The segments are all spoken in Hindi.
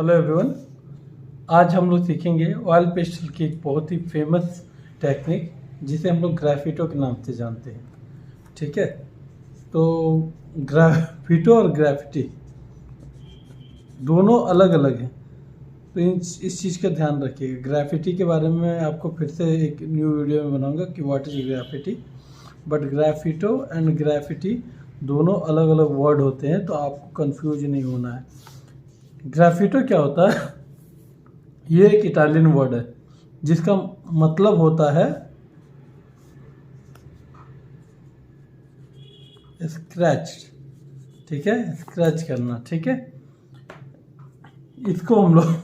Hello everyone. आज हम लोग सीखेंगे ऑयल पेस्टल की एक बहुत ही फेमस टेक्निक जिसे हम लोग ग्राफिटो के नाम से जानते हैं। ठीक है, तो ग्राफिटो और ग्राफिटी दोनों अलग अलग हैं, तो इस चीज़ का ध्यान रखिएगा। ग्राफिटी के बारे में मैं आपको फिर से एक न्यू वीडियो में बनाऊंगा कि what is graffiti, but graffito and graffiti दोनों अलग अलग वर्ड होते हैं, तो आपको कंफ्यूज नहीं होना है। ग्राफिटो क्या होता है? ये एक इटालियन वर्ड है जिसका मतलब होता है स्क्रैच। ठीक है, स्क्रैच करना। ठीक है, इसको हम लोग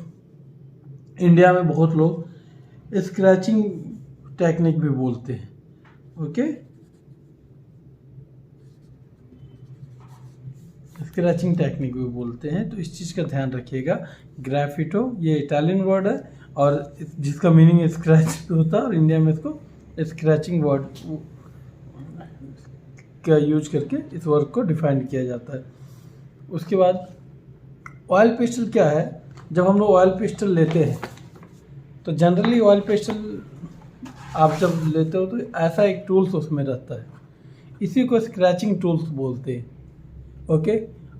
इंडिया में बहुत लोग स्क्रैचिंग टेक्निक भी बोलते हैं। ओके, स्क्रैचिंग टेक्निक भी बोलते हैं, तो इस चीज़ का ध्यान रखिएगा। ग्राफिटो ये इटालियन वर्ड है और जिसका मीनिंग स्क्रैच होता है, और इंडिया में इसको स्क्रैचिंग वर्ड का यूज करके इस वर्ड को डिफाइन किया जाता है। उसके बाद ऑयल पेस्टल क्या है? जब हम लोग ऑयल पेस्टल लेते हैं तो जनरली ऑयल पेस्टल आप जब लेते हो तो ऐसा एक टूल्स उसमें रहता है, इसी को स्क्रैचिंग टूल्स बोलते हैं। ओके,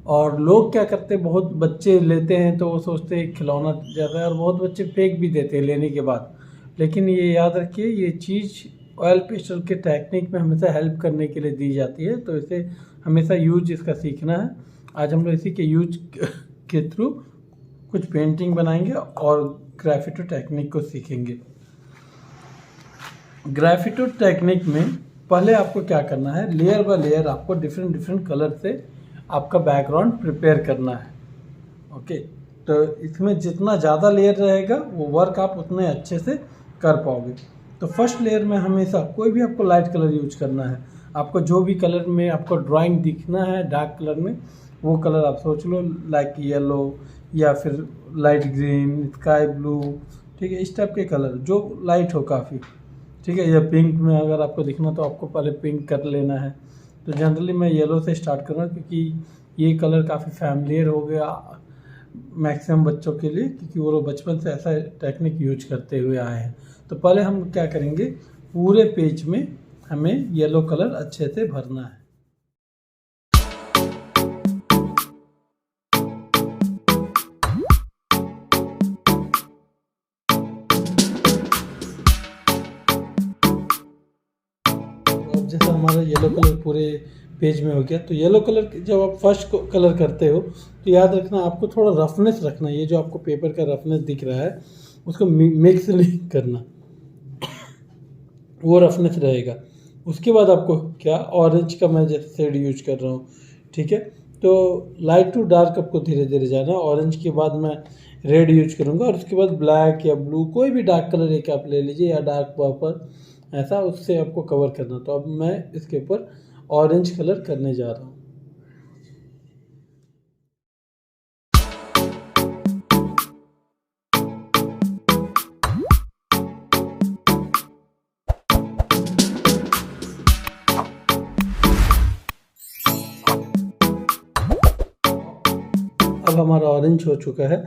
और लोग क्या करते हैं, बहुत बच्चे लेते हैं तो वो सोचते हैं खिलौना ज़्यादा है, और बहुत बच्चे फेंक भी देते हैं लेने के बाद। लेकिन ये याद रखिए, ये चीज़ ऑयल पेस्टल के टेक्निक में हमेशा हेल्प करने के लिए दी जाती है, तो इसे हमेशा यूज इसका सीखना है। आज हम लोग इसी के यूज के थ्रू कुछ पेंटिंग बनाएंगे और ग्राफिटो टेक्निक को सीखेंगे। ग्राफिटो टेक्निक में पहले आपको क्या करना है, लेयर बाय लेयर आपको डिफरेंट डिफरेंट कलर से आपका बैकग्राउंड प्रिपेयर करना है। ओके, तो इसमें जितना ज़्यादा लेयर रहेगा वो वर्क आप उतने अच्छे से कर पाओगे। तो फर्स्ट लेयर में हमेशा कोई भी आपको लाइट कलर यूज करना है। आपको जो भी कलर में आपको ड्राइंग दिखना है डार्क कलर में, वो कलर आप सोच लो, लाइक येलो या फिर लाइट ग्रीन, स्काई ब्लू। ठीक है, इस टाइप के कलर जो लाइट हो काफ़ी। ठीक है, या पिंक में अगर आपको दिखना तो आपको पहले पिंक कर लेना है। तो जनरली मैं येलो से स्टार्ट कर रहा हूँ क्योंकि ये कलर काफ़ी फैमिलियर हो गया मैक्सिमम बच्चों के लिए, क्योंकि वो लोग बचपन से ऐसा टेक्निक यूज करते हुए आए हैं। तो पहले हम क्या करेंगे, पूरे पेज में हमें येलो कलर अच्छे से भरना है। अब जैसा हमारा येलो कलर पूरे पेज में हो गया, तो येलो कलर जब आप फर्स्ट कलर करते हो तो याद रखना आपको थोड़ा रफनेस रखना। ये जो आपको पेपर का रफनेस दिख रहा है उसको मिक्स नहीं करना, वो रफनेस रहेगा। उसके बाद आपको क्या, ऑरेंज का मैं जैसे शेड यूज कर रहा हूँ। ठीक है, तो लाइट टू डार्क आपको धीरे धीरे जाना है। ऑरेंज के बाद मैं रेड यूज करूँगा, और उसके बाद ब्लैक या ब्लू कोई भी डार्क कलर एक आप ले लीजिए, या डार्क पर्पल, ऐसा उससे आपको कवर करना। तो अब मैं इसके ऊपर ऑरेंज कलर करने जा रहा हूँ। अब हमारा ऑरेंज हो चुका है,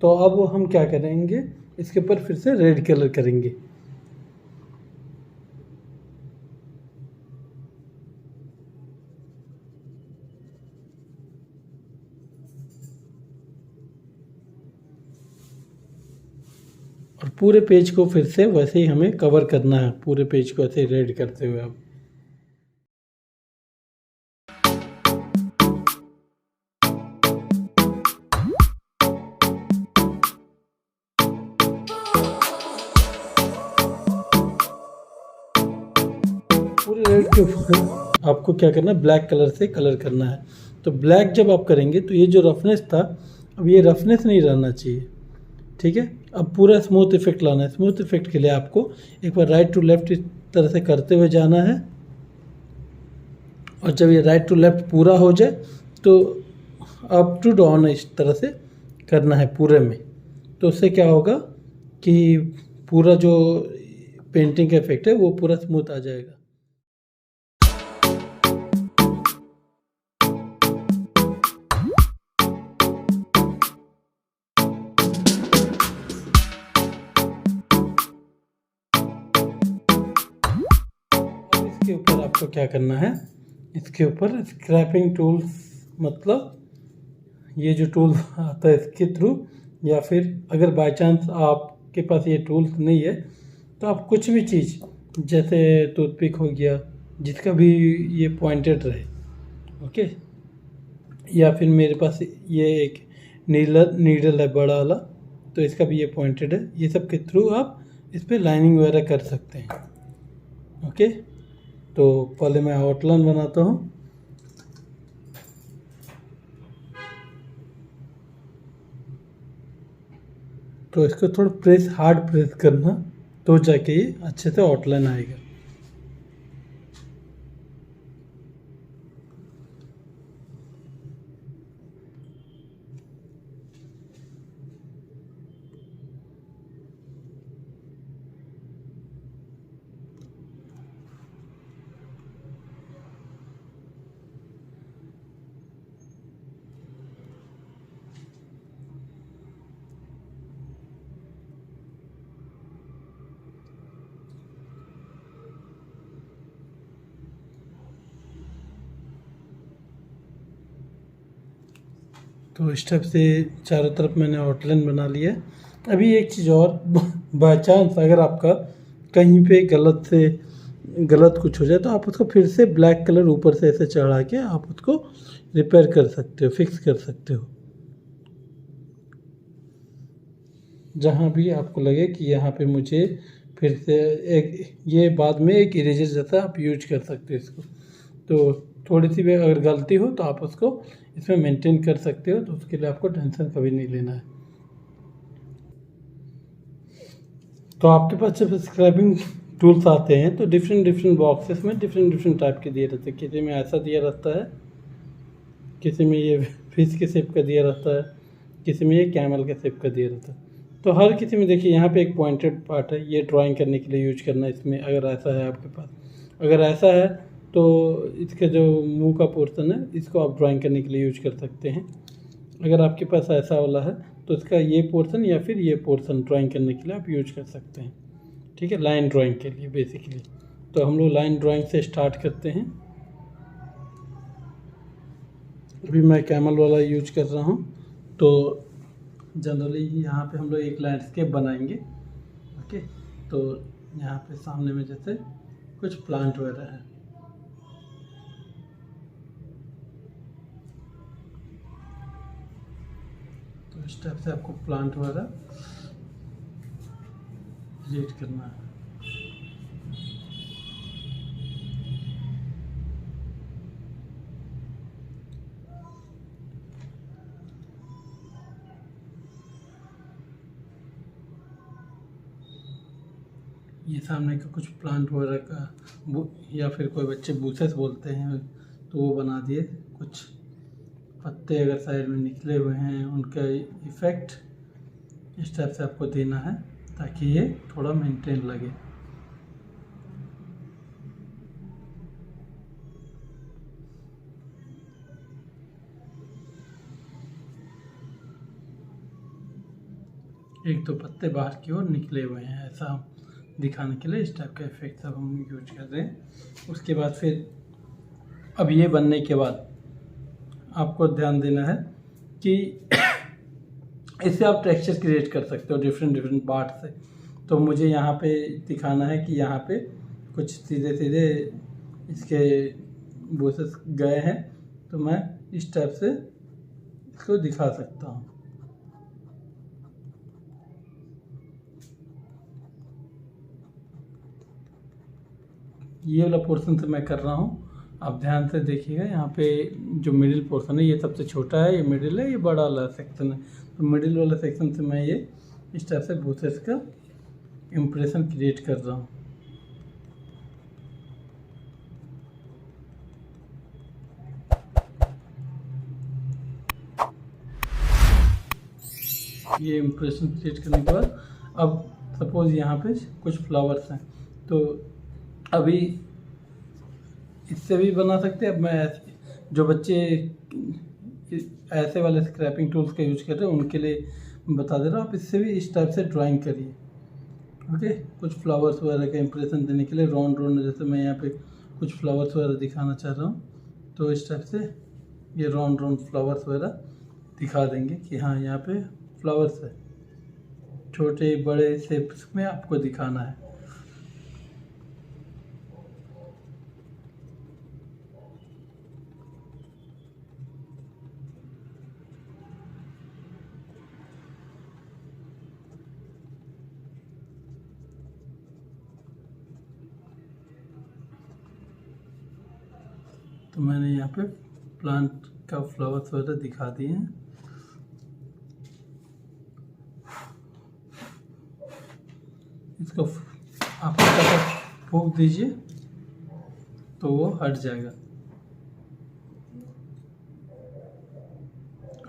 तो अब हम क्या करेंगे, इसके ऊपर फिर से रेड कलर करेंगे। और पूरे पेज को फिर से वैसे ही हमें कवर करना है, पूरे पेज को ऐसे रेड करते हुए। अब पूरे रेड के ऊपर आपको क्या करना है, ब्लैक कलर से कलर करना है। तो ब्लैक जब आप करेंगे तो ये जो रफनेस था, अब ये रफनेस नहीं रहना चाहिए। ठीक है, अब पूरा स्मूथ इफेक्ट लाना है। स्मूथ इफेक्ट के लिए आपको एक बार राइट टू लेफ्ट इस तरह से करते हुए जाना है, और जब ये राइट टू लेफ्ट पूरा हो जाए तो अप टू डाउन इस तरह से करना है पूरे में। तो उससे क्या होगा कि पूरा जो पेंटिंग का इफेक्ट है वो पूरा स्मूथ आ जाएगा। इसके ऊपर आपको क्या करना है, इसके ऊपर स्क्रैपिंग टूल्स, मतलब ये जो टूल आता है इसके थ्रू, या फिर अगर बाय चांस आपके पास ये टूल्स नहीं है तो आप कुछ भी चीज़ जैसे टूथपिक हो गया जिसका भी ये पॉइंटेड रहे, ओके, या फिर मेरे पास ये एक नीडल है बड़ा वाला, तो इसका भी ये पॉइंटेड है, ये सब के थ्रू आप इस पर लाइनिंग वगैरह कर सकते हैं। ओके, तो पहले मैं आउटलाइन बनाता हूँ। तो इसको थोड़ा हार्ड प्रेस करना, तो जाके ये अच्छे से आउटलाइन आएगा। तो स्टेप से चारों तरफ मैंने आउटलाइन बना लिया है। अभी एक चीज़ और, बाय चांस अगर आपका कहीं पे गलत कुछ हो जाए तो आप उसको फिर से ब्लैक कलर ऊपर से ऐसे चढ़ा के आप उसको रिपेयर कर सकते हो, फिक्स कर सकते हो। जहाँ भी आपको लगे कि यहाँ पे मुझे फिर से ये बाद में एक इरेजर जैसा आप यूज कर सकते हो इसको। तो थोड़ी सी भी अगर गलती हो तो आप उसको इसमें मेंटेन कर सकते हो, तो उसके लिए आपको टेंशन कभी नहीं लेना है। तो आपके पास जब स्क्रैपिंग टूल्स आते हैं तो डिफरेंट बॉक्सेस में डिफरेंट टाइप के दिए रहते हैं। किसी में ऐसा दिया रहता है, किसी में ये फिश के शेप का दिया रहता है, किसी में ये कैमल के शेप का दिया रहता है। तो हर किसी में देखिए यहाँ पे एक पॉइंटेड पार्ट है, ये ड्राइंग करने के लिए यूज करना है इसमें, अगर ऐसा है आपके पास। अगर ऐसा है तो इसका जो मुंह का पोर्शन है इसको आप ड्राइंग करने के लिए यूज कर सकते हैं। अगर आपके पास ऐसा वाला है तो इसका ये पोर्शन या फिर ये पोर्शन ड्राइंग करने के लिए आप यूज कर सकते हैं। ठीक है, लाइन ड्राइंग के लिए बेसिकली। तो हम लोग लाइन ड्राइंग से स्टार्ट करते हैं। अभी मैं कैमल वाला यूज कर रहा हूँ। तो जनरली यहाँ पे हम लोग एक लैंडस्केप बनाएंगे। ओके, तो यहाँ पे सामने में जैसे कुछ प्लांट वगैरह है, तो इस टाइप से आपको प्लांट वगैरह क्रिएट करना है। ये सामने का कुछ प्लांट वगैरह का या फिर कोई बच्चे बूसेस बोलते हैं, तो वो बना दिए। कुछ पत्ते अगर साइड में निकले हुए हैं उनका इफ़ेक्ट इस टाइप से आपको देना है ताकि ये थोड़ा मेंटेन लगे। एक दो पत्ते बाहर की ओर निकले हुए हैं ऐसा दिखाने के लिए इस टाइप का इफेक्ट सब हम यूज कर रहे हैं। उसके बाद फिर अब ये बनने के बाद आपको ध्यान देना है कि इससे आप टेक्सचर क्रिएट कर सकते हो डिफरेंट पार्ट से। तो मुझे यहाँ पे दिखाना है कि यहाँ पे कुछ सीधे सीधे इसके बोसेस गए हैं, तो मैं इस टाइप से इसको दिखा सकता हूँ। ये वाला पोर्शन से मैं कर रहा हूँ, आप ध्यान से देखिएगा। यहाँ पे जो मिडिल पोर्शन है ये सबसे छोटा है, ये मिडिल है, ये बड़ा वाला सेक्शन है। तो मिडिल वाला सेक्शन से मैं ये इस टाइप से बूसेस का इम्प्रेशन क्रिएट कर रहा हूँ। ये इम्प्रेशन क्रिएट करने के बाद अब सपोज यहाँ पे कुछ फ्लावर्स हैं, तो अभी इससे भी बना सकते हैं। अब मैं जो बच्चे ऐसे वाले स्क्रैपिंग टूल्स का यूज कर रहे हैं उनके लिए बता दे रहा हूँ, आप इससे भी इस टाइप से ड्राइंग करिए। ओके, कुछ फ्लावर्स वगैरह का इंप्रेशन देने के लिए राउंड जैसे मैं यहाँ पे कुछ फ्लावर्स वगैरह दिखाना चाह रहा हूँ, तो इस टाइप से ये राउंड राउंड फ्लावर्स वगैरह दिखा देंगे कि हाँ यहाँ पे फ्लावर्स है। छोटे बड़े शेप्स में आपको दिखाना है। तो मैंने यहाँ पे प्लांट का फ्लावर्स वगैरह दिखा दिए हैं। इसको आप फूंक दीजिए तो वो हट जाएगा।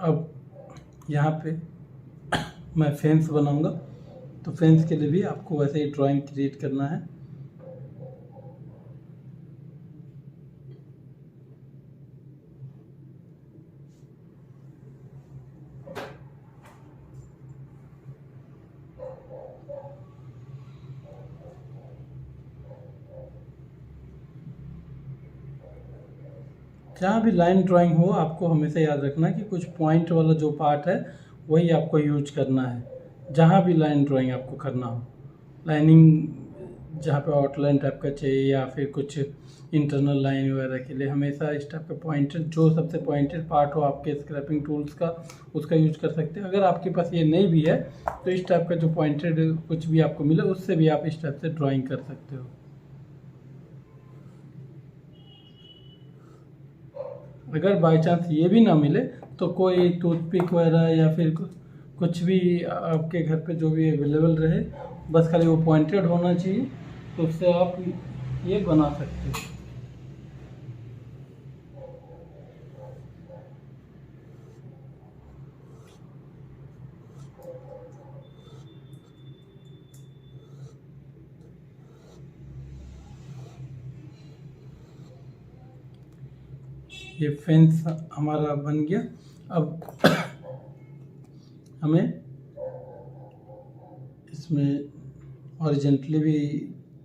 अब यहाँ पे मैं फेंस बनाऊंगा, तो फेंस के लिए भी आपको वैसे ही ड्राइंग क्रिएट करना है। जहाँ भी लाइन ड्राइंग हो, आपको हमेशा याद रखना कि कुछ पॉइंट वाला जो पार्ट है वही आपको यूज करना है। जहाँ भी लाइन ड्राइंग आपको करना हो, लाइनिंग जहाँ पे आउटलाइन टाइप का चाहिए या फिर कुछ इंटरनल लाइन वगैरह के लिए, हमेशा इस टाइप का पॉइंटेड, जो सबसे पॉइंटेड पार्ट हो आपके स्क्रैपिंग टूल्स का, उसका यूज कर सकते हैं। अगर आपके पास ये नहीं भी है तो इस टाइप का जो पॉइंटेड कुछ भी आपको मिले उससे भी आप इस टाइप से ड्राइंग कर सकते हो। अगर बाई चांस ये भी ना मिले तो कोई टूथपिक वगैरह या फिर कुछ भी आपके घर पे जो भी अवेलेबल रहे, बस खाली वो पॉइंटेड होना चाहिए, तो उससे आप ये बना सकते हो। ये फेंस हमारा बन गया। अब हमें इसमें हॉरिजॉन्टली भी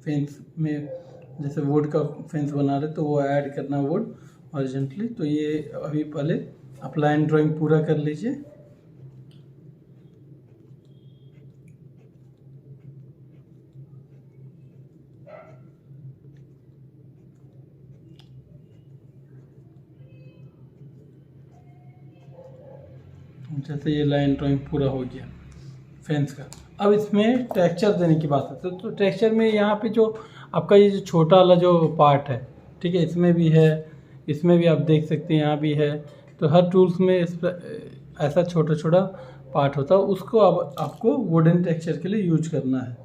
फेंस में, जैसे वुड का फेंस बना रहे तो वो ऐड करना वुड हॉरिजॉन्टली। तो ये अभी पहले आप लाइन ड्राइंग पूरा कर लीजिए। जैसे ये लाइन ड्राइंग पूरा हो गया फेंस का। अब इसमें टेक्सचर देने की बात है, तो टेक्सचर में यहाँ पे जो आपका ये जो छोटा वाला जो पार्ट है, ठीक है, इसमें भी है, इसमें भी आप देख सकते हैं, यहाँ भी है। तो हर टूल्स में इस पर ऐसा छोटा छोटा पार्ट होता है, उसको अब आपको वुडन टेक्सचर के लिए यूज करना है।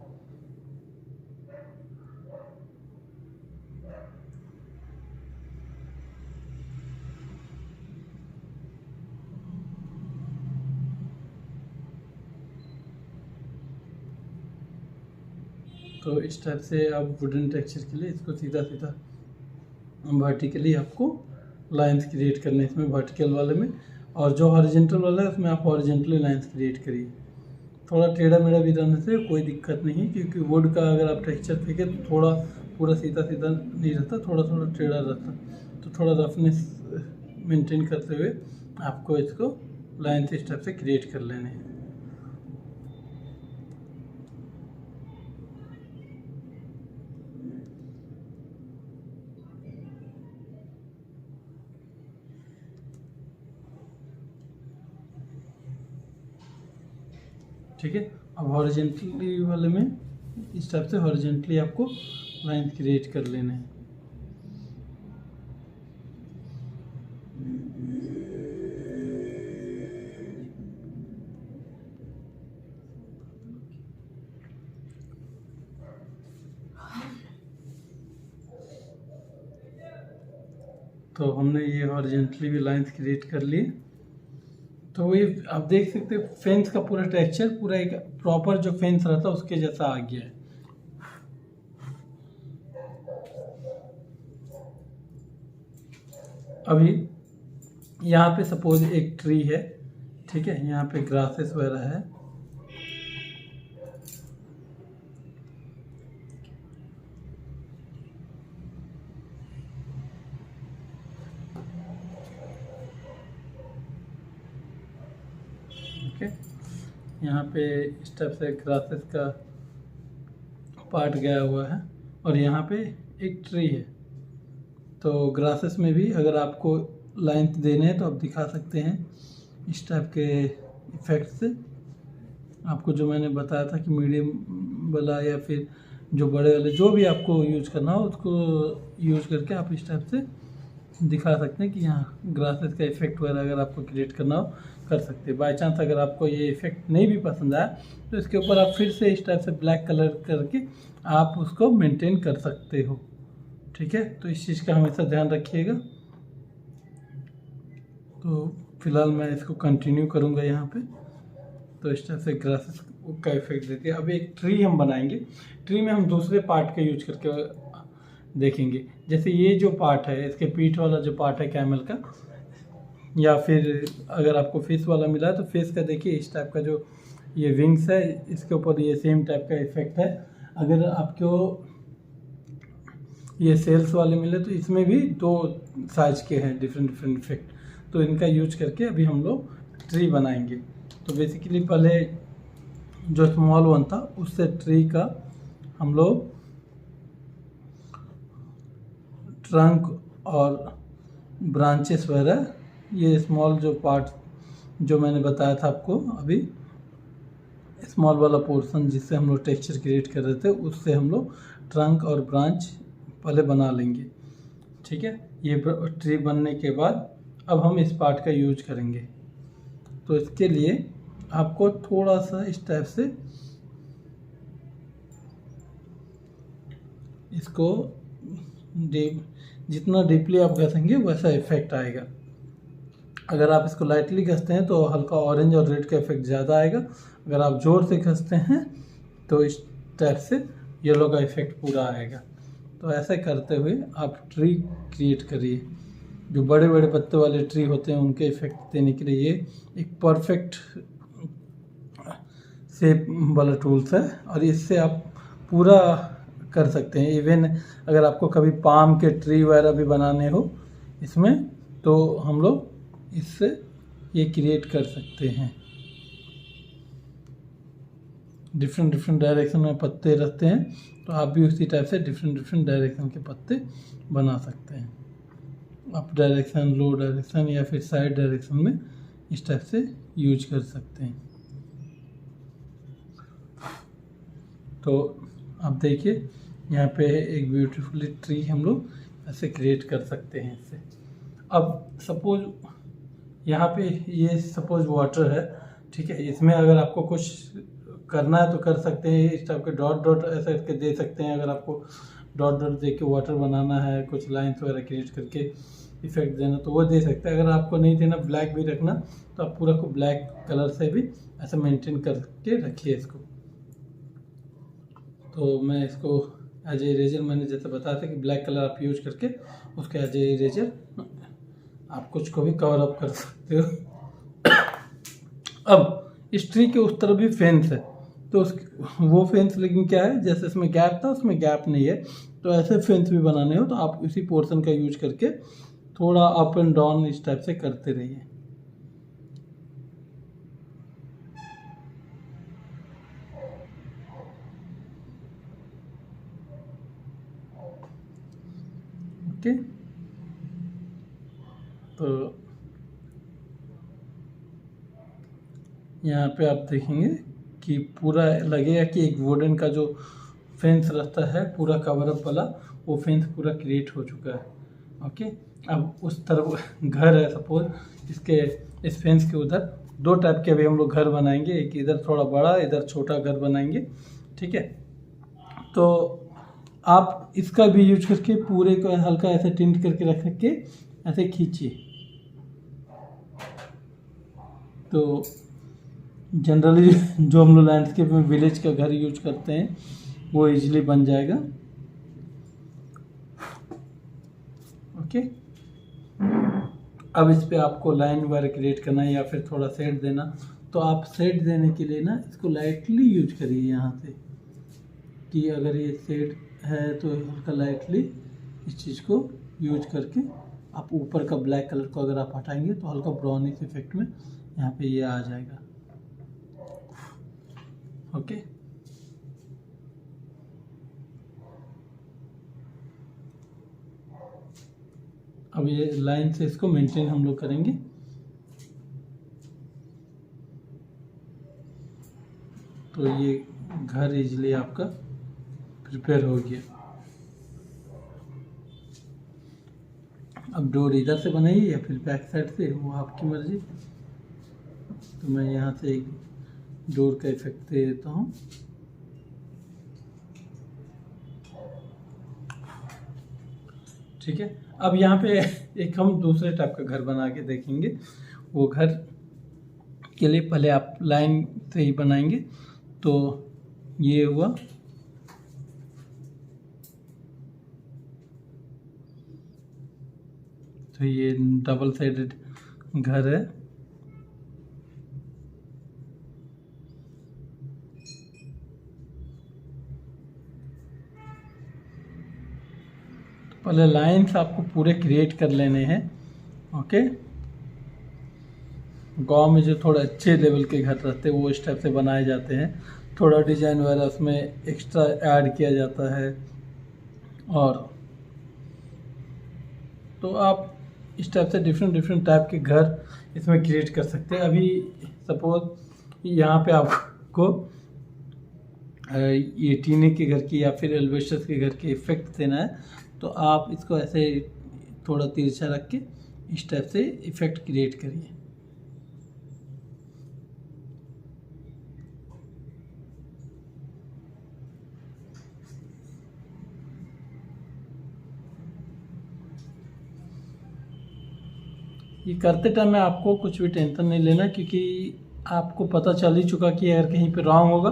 तो इस टाइप से आप वुडन टेक्सचर के लिए इसको सीधा सीधा वर्टिकली आपको लाइंस क्रिएट करने हैं इसमें, वर्टिकल वाले में, और जो हॉरिजॉन्टल वाला है उसमें आप हॉरिजॉन्टली लाइंस क्रिएट करिए। थोड़ा टेढ़ा मेढ़ा भी रहने से कोई दिक्कत नहीं है, क्योंकि वुड का अगर आप टेक्सचर फेंके तो थोड़ा पूरा सीधा सीधा नहीं रहता, थोड़ा थोड़ा टेढ़ा रहता। तो थोड़ा रफनेस मेंटेन करते हुए आपको इसको लाइंस इस टाइप से क्रिएट कर लेने हैं। ठीक है, अब हॉरिजॉन्टली वाले में इस टाइप से हॉरिजॉन्टली आपको लाइन क्रिएट कर लेने हैं। तो हमने ये हॉरिजॉन्टली भी लाइंस क्रिएट कर लिए। तो ये आप देख सकते हैं फेंस का पूरा टेक्सचर पूरा एक प्रॉपर जो फेंस रहता है उसके जैसा आ गया है। अभी यहाँ पे सपोज एक ट्री है, ठीक है, यहाँ पे ग्रासेस वगैरह है, ओके, यहाँ पे इस टाइप से ग्रासेस का पार्ट गया हुआ है और यहाँ पे एक ट्री है। तो ग्रासेस में भी अगर आपको लाइन देने हैं तो आप दिखा सकते हैं इस टाइप के इफेक्ट से। आपको जो मैंने बताया था कि मीडियम वाला या फिर जो बड़े वाले जो भी आपको यूज करना हो उसको यूज करके आप इस टाइप से दिखा सकते हैं कि यहाँ ग्रासेस का इफेक्ट वगैरह अगर आपको क्रिएट करना हो कर सकते हैं। बाय चांस अगर आपको ये इफेक्ट नहीं भी पसंद आया तो इसके ऊपर आप फिर से इस टाइप से ब्लैक कलर करके आप उसको मेंटेन कर सकते हो। ठीक है, तो इस चीज़ का हमेशा ध्यान रखिएगा। तो फिलहाल मैं इसको कंटिन्यू करूँगा यहाँ पे। तो इस टाइप से ग्रासेस का इफेक्ट देती है। अब एक ट्री हम बनाएंगे। ट्री में हम दूसरे पार्ट का यूज करके देखेंगे। जैसे ये जो पार्ट है, इसके पीठ वाला जो पार्ट है कैमल का, या फिर अगर आपको फिश वाला मिला है तो फिश का देखिए इस टाइप का जो ये विंग्स है इसके ऊपर ये सेम टाइप का इफेक्ट है। अगर आपको ये सेल्स वाले मिले तो इसमें भी 2 साइज के हैं डिफरेंट इफेक्ट। तो इनका यूज करके अभी हम लोग ट्री बनाएंगे। तो बेसिकली पहले जो स्मॉल वन था उससे ट्री का हम लोग ट्रंक और ब्रांचेस वगैरह, ये स्मॉल जो पार्ट जो मैंने बताया था आपको अभी, स्मॉल वाला पोर्शन जिससे हम लोग टेक्सचर क्रिएट कर रहे थे उससे हम लोग ट्रंक और ब्रांच पहले बना लेंगे। ठीक है, ये ट्री बनने के बाद अब हम इस पार्ट का यूज करेंगे। तो इसके लिए आपको थोड़ा सा इस टाइप से इसको जितना डीपली आप घसेंगे वैसा इफेक्ट आएगा। अगर आप इसको लाइटली घसते हैं तो हल्का ऑरेंज और रेड का इफेक्ट ज़्यादा आएगा। अगर आप ज़ोर से घसते हैं तो इस टाइप से येलो का इफेक्ट पूरा आएगा। तो ऐसे करते हुए आप ट्री क्रिएट करिए। जो बड़े बड़े पत्ते वाले ट्री होते हैं उनके इफेक्ट देने के लिए ये एक परफेक्ट शेप वाला टूल्स है और इससे आप पूरा कर सकते हैं। इवन अगर आपको कभी पाम के ट्री वगैरह भी बनाने हो इसमें तो हम लोग इससे ये क्रिएट कर सकते हैं। डिफरेंट डायरेक्शन में पत्ते रहते हैं तो आप भी उसी टाइप से डिफरेंट डायरेक्शन के पत्ते बना सकते हैं। अप डायरेक्शन, लो डायरेक्शन या फिर साइड डायरेक्शन में इस टाइप से यूज कर सकते हैं। तो आप देखिए यहाँ पे एक ब्यूटीफुली ट्री हम लोग ऐसे क्रिएट कर सकते हैं इससे। अब सपोज यहाँ पे ये सपोज वाटर है, ठीक है, इसमें अगर आपको कुछ करना है तो कर सकते हैं। इस टाइप के डॉट डॉट ऐसे करके दे सकते हैं। अगर आपको डॉट डॉट दे के वाटर बनाना है, कुछ लाइन्स वगैरह क्रिएट करके इफेक्ट देना तो वो दे सकते हैं। अगर आपको नहीं देना, ब्लैक भी रखना, तो आप पूरा को ब्लैक कलर से भी ऐसे मेंटेन करके रखिए इसको। तो मैं इसको एज ए इरेजर, मैंने जैसे बताया था कि ब्लैक कलर आप यूज करके उसके एज ए इरेजर आप कुछ को भी कवर अप कर सकते हो। अब इस ट्री के उस तरफ भी फेंस है तो वो फेंस लेकिन क्या है, जैसे इसमें गैप था उसमें गैप नहीं है। तो ऐसे फेंस भी बनाने हो तो आप इसी पोर्शन का यूज करके थोड़ा अप एंड डाउन इस टाइप से करते रहिए। ओके, तो यहाँ पे आप देखेंगे कि पूरा लगेगा कि एक वुडन का जो फेंस रहता है पूरा कवर अप वाला, वो फेंस पूरा क्रिएट हो चुका है। ओके, अब उस तरफ घर है सपोज, इसके इस फेंस के उधर 2 टाइप के अभी हम लोग घर बनाएंगे। एक इधर थोड़ा बड़ा, इधर छोटा घर बनाएंगे। ठीक है, तो आप इसका भी यूज करके पूरे को हल्का ऐसे टिंट करके रख के ऐसे खींचिए तो जनरली जो हम लोग लैंडस्केप में विलेज का घर यूज करते हैं वो इजीली बन जाएगा। ओके, अब इस पे आपको लाइन वगैरह क्रिएट करना है या फिर थोड़ा शेड देना, तो आप शेड देने के लिए ना इसको लाइटली यूज करिए यहाँ से, कि अगर ये शेड है तो हल्का लाइटली इस चीज़ को यूज करके आप ऊपर का ब्लैक कलर को अगर आप हटाएंगे तो हल्का ब्राउनिश इफेक्ट में यहाँ पे ये आ जाएगा। ओके। अब ये लाइन से इसको मेंटेन हम लोग करेंगे। तो ये घर इजली आपका प्रिपेयर हो गया। अब डोर इधर से बनाइए या फिर बैक साइड से, वो आपकी मर्जी। तो मैं यहाँ से एक डोर का इफेक्ट दे देता हूँ। ठीक है। अब यहाँ पे एक हम दूसरे टाइप का घर बना के देखेंगे। वो घर के लिए पहले आप लाइन से ही बनाएंगे। तो ये हुआ, तो ये डबल साइडेड घर है। पहले लाइंस आपको पूरे क्रिएट कर लेने हैं। ओके। गांव में जो थोड़े अच्छे लेवल के घर रहते हैं वो इस टाइप से बनाए जाते हैं। थोड़ा डिजाइन वगैरह उसमें एक्स्ट्रा ऐड किया जाता है। और तो आप इस टाइप से डिफरेंट टाइप के घर इसमें क्रिएट कर सकते हैं। अभी सपोज यहाँ पे आपको ये टीने के घर की या फिर एल्वेस्टर्स के घर के इफेक्ट देना है, तो आप इसको ऐसे थोड़ा तिरछा रख के इस टाइप से इफेक्ट क्रिएट करिए। ये करते टाइम में आपको कुछ भी टेंशन नहीं लेना, क्योंकि आपको पता चल ही चुका कि अगर कहीं पे रॉन्ग होगा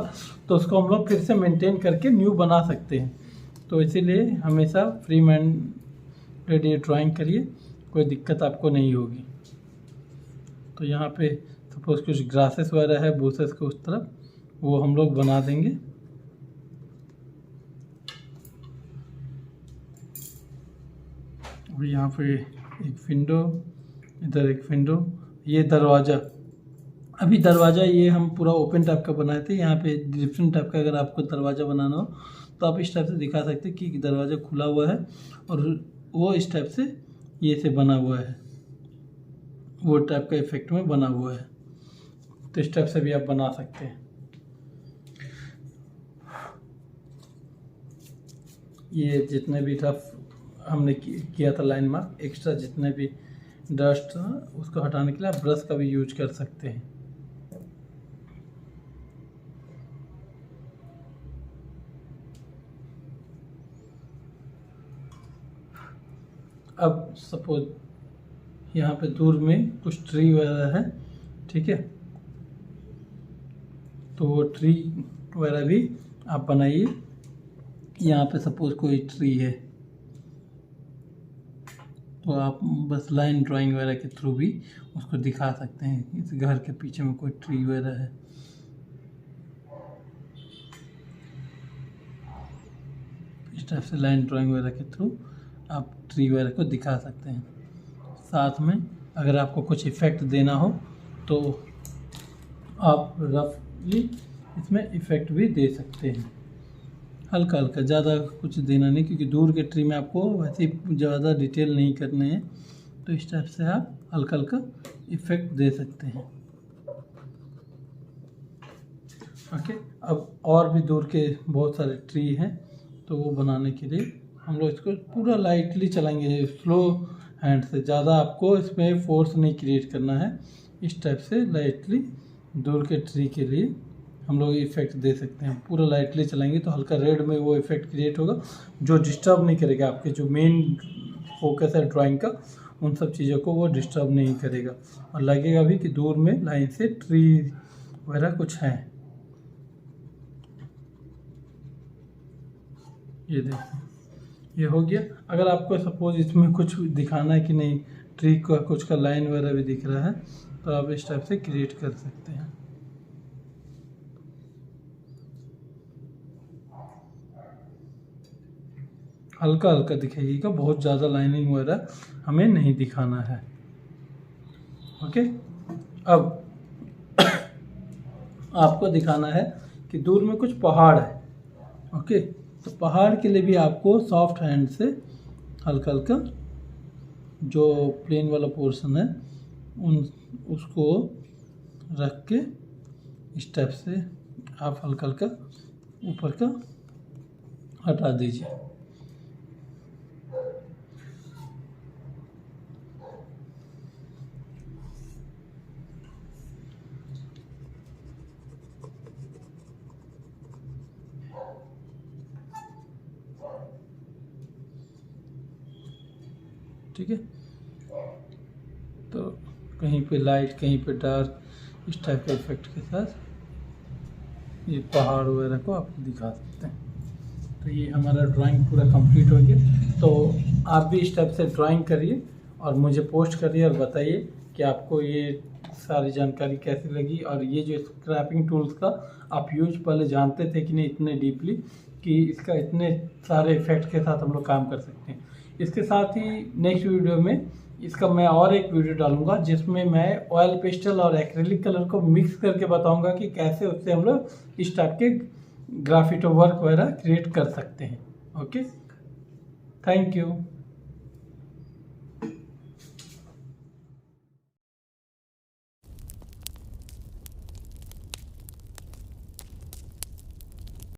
तो उसको हम लोग फिर से मेंटेन करके न्यू बना सकते हैं। तो इसीलिए हमेशा फ्री माइंडेड ये ड्राइंग करिए, कोई दिक्कत आपको नहीं होगी। तो यहाँ पे सपोज कुछ ग्रासेस वगैरह है बूसेस के उस तरफ, वो हम लोग बना देंगे। और यहाँ पे एक विंडो, इधर एक विंडो, ये दरवाज़ा। अभी दरवाज़ा ये हम पूरा ओपन टाइप का बनाए थे। यहाँ पे डिफरेंट टाइप का अगर आपको दरवाज़ा बनाना हो तो आप इस टाइप से दिखा सकते हैं कि दरवाज़ा खुला हुआ है और वो इस टाइप से ये से बना हुआ है, वो टाइप का इफेक्ट में बना हुआ है। तो इस टाइप से भी आप बना सकते हैं। ये जितने भी रफ हमने किया था लाइन मार्क, एक्स्ट्रा जितने भी डस्ट उसको हटाने के लिए आप ब्रश का भी यूज कर सकते हैं। अब सपोज यहाँ पे दूर में कुछ ट्री वगैरह है, ठीक है, तो वो ट्री वगैरह भी आप बनाइए। यहाँ पे सपोज कोई ट्री है तो आप बस लाइन ड्राइंग वगैरह के थ्रू भी उसको दिखा सकते हैं। इस घर के पीछे में कोई ट्री वगैरह है, इस टाइप से लाइन ड्राइंग वगैरह के थ्रू आप ट्री वगैरह को दिखा सकते हैं। साथ में अगर आपको कुछ इफ़ेक्ट देना हो तो आप रफली इसमें इफ़ेक्ट भी दे सकते हैं, हल्का हल्का, ज़्यादा कुछ देना नहीं, क्योंकि दूर के ट्री में आपको वैसे ज़्यादा डिटेल नहीं करने हैं। तो इस टाइप से आप हल्का हल्का इफ़ेक्ट दे सकते हैं। ओके। अब और भी दूर के बहुत सारे ट्री हैं, तो वो बनाने के लिए हम लोग इसको पूरा लाइटली चलाएंगे, स्लो हैंड से। ज़्यादा आपको इसमें फोर्स नहीं क्रिएट करना है। इस टाइप से लाइटली दूर के ट्री के लिए हम लोग इफेक्ट दे सकते हैं। पूरा लाइटली चलाएंगे तो हल्का रेड में वो इफेक्ट क्रिएट होगा, जो डिस्टर्ब नहीं करेगा आपके जो मेन फोकस है ड्राइंग का, उन सब चीज़ों को वो डिस्टर्ब नहीं करेगा। और लगेगा भी कि दूर में लाइन से ट्री वगैरह कुछ है। ये देखो, ये हो गया। अगर आपको सपोज इसमें कुछ दिखाना है कि नहीं, ट्री का कुछ का लाइन वगैरह भी दिख रहा है, तो आप इस टाइप से क्रिएट कर सकते हैं। हल्का हल्का दिखाइएगा, बहुत ज़्यादा लाइनिंग वगैरह हमें नहीं दिखाना है। ओके। अब आपको दिखाना है कि दूर में कुछ पहाड़ है। ओके, तो पहाड़ के लिए भी आपको सॉफ्ट हैंड से हल्का हल्का जो प्लेन वाला पोर्शन है उसको रख के इस टाइप से आप हल्का हल्का ऊपर का हटा दीजिए। ठीक है, तो कहीं पे लाइट कहीं पे डार्क इस टाइप के इफेक्ट के साथ ये पहाड़ वगैरह को आपको दिखा सकते हैं। तो ये हमारा ड्राइंग पूरा कंप्लीट हो गया। तो आप भी इस टाइप से ड्राइंग करिए और मुझे पोस्ट करिए और बताइए कि आपको ये सारी जानकारी कैसी लगी। और ये जो स्क्रैपिंग टूल्स का आप यूज पहले जानते थे कि नहीं इतने डीपली, कि इसका इतने सारे इफेक्ट के साथ हम लोग काम कर सकते हैं। इसके साथ ही नेक्स्ट वीडियो में इसका मैं और एक वीडियो डालूंगा जिसमें मैं ऑयल पेस्टल और एक्रेलिक कलर को मिक्स करके बताऊंगा कि कैसे उससे हम लोग इस टाइप के ग्राफिटो वर्क वगैरह क्रिएट कर सकते हैं। Okay, thank you.